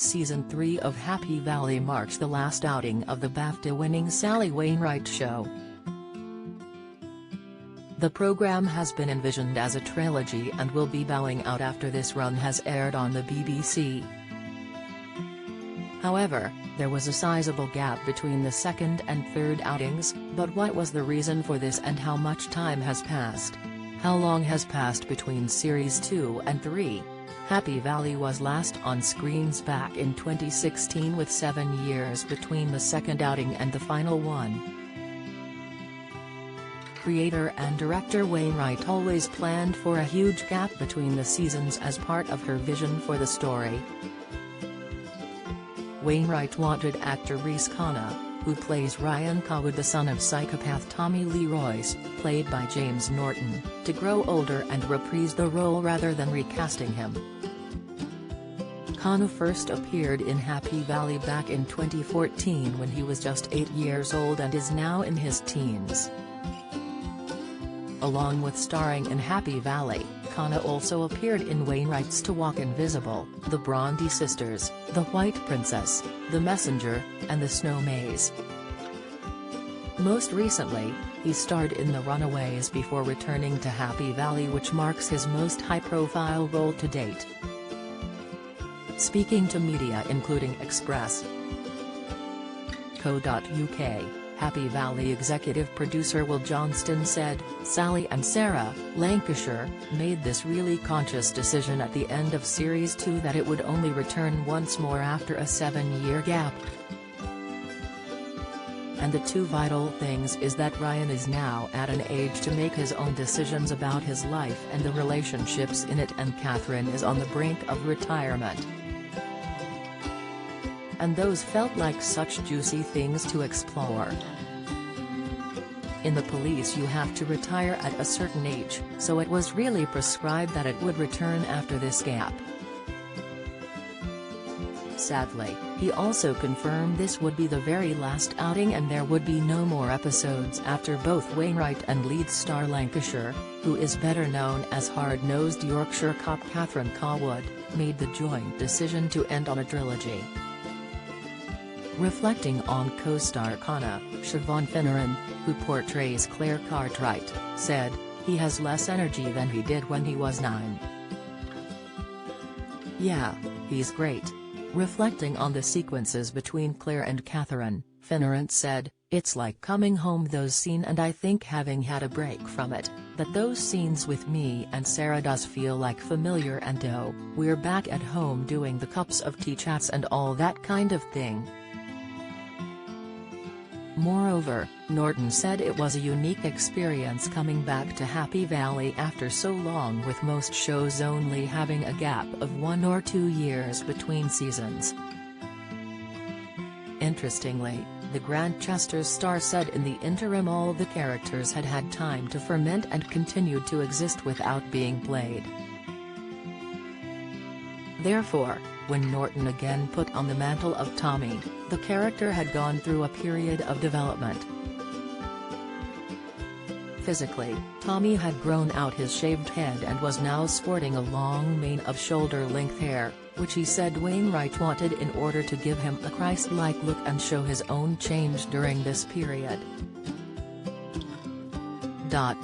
Season 3 of Happy Valley marks the last outing of the BAFTA-winning Sally Wainwright show. The program has been envisioned as a trilogy and will be bowing out after this run has aired on the BBC. However, there was a sizable gap between the second and third outings, but what was the reason for this and how much time has passed? How long has passed between Series 2 and 3? Happy Valley was last on screens back in 2016 with 7 years between the second outing and the final one. Creator and director Wainwright always planned for a huge gap between the seasons as part of her vision for the story. Wainwright wanted actor Rhys Khanna, who plays Ryan Cawood, the son of psychopath Tommy Lee Royce, played by James Norton, to grow older and reprise the role rather than recasting him. Khanna first appeared in Happy Valley back in 2014 when he was just 8 years old and is now in his teens. Along with starring in Happy Valley, Khanna also appeared in Wainwright's To Walk Invisible, The Bronte Sisters, The White Princess, The Messenger, and The Snow Maze. Most recently, he starred in The Runaways before returning to Happy Valley, which marks his most high-profile role to date. Speaking to media including Express.co.uk, Happy Valley executive producer Will Johnston said, "Sally and Sarah, Lancashire, made this really conscious decision at the end of Series 2 that it would only return once more after a 7-year gap. And the two vital things is that Ryan is now at an age to make his own decisions about his life and the relationships in it, and Catherine is on the brink of retirement. And those felt like such juicy things to explore. In the police you have to retire at a certain age, so it was really prescribed that it would return after this gap." Sadly, he also confirmed this would be the very last outing and there would be no more episodes after both Wainwright and lead star Lancashire, who is better known as hard-nosed Yorkshire cop Catherine Cawood, made the joint decision to end on a trilogy. Reflecting on co-star Khanna, Siobhan Finneran, who portrays Claire Cartwright, said, "He has less energy than he did when he was 9. Yeah, he's great." Reflecting on the sequences between Claire and Catherine, Finneran said, "It's like coming home those scenes, and I think having had a break from it, that those scenes with me and Sarah does feel like familiar, and oh, we're back at home doing the cups of tea chats and all that kind of thing." Moreover, Norton said it was a unique experience coming back to Happy Valley after so long, with most shows only having a gap of 1 or 2 years between seasons. Interestingly, the Grantchester star said in the interim all the characters had had time to ferment and continued to exist without being played. Therefore, when Norton again put on the mantle of Tommy, the character had gone through a period of development. Physically, Tommy had grown out his shaved head and was now sporting a long mane of shoulder-length hair, which he said Wainwright wanted in order to give him a Christ-like look and show his own change during this period.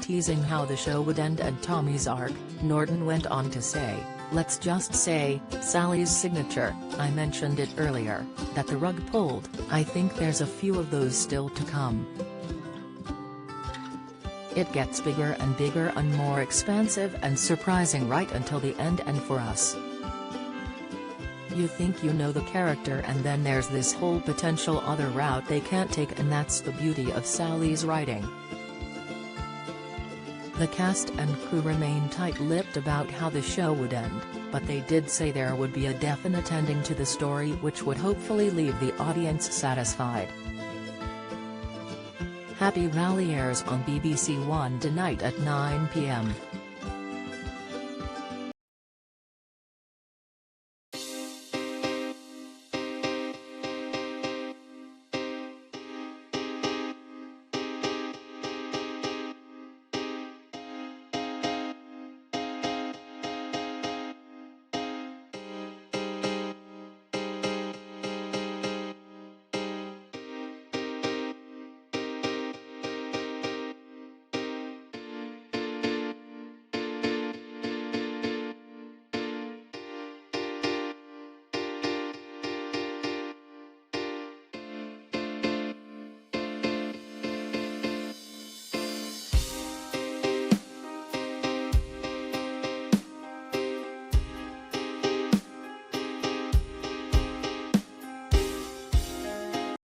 Teasing how the show would end and Tommy's arc, Norton went on to say, "Let's just say, Sally's signature, I mentioned it earlier, that the rug pulled, I think there's a few of those still to come. It gets bigger and bigger and more expansive and surprising right until the end, and for us. You think you know the character and then there's this whole potential other route they can't take, and that's the beauty of Sally's writing." The cast and crew remain tight-lipped about how the show would end, but they did say there would be a definite ending to the story which would hopefully leave the audience satisfied. Happy Valley airs on BBC One tonight at 9 p.m.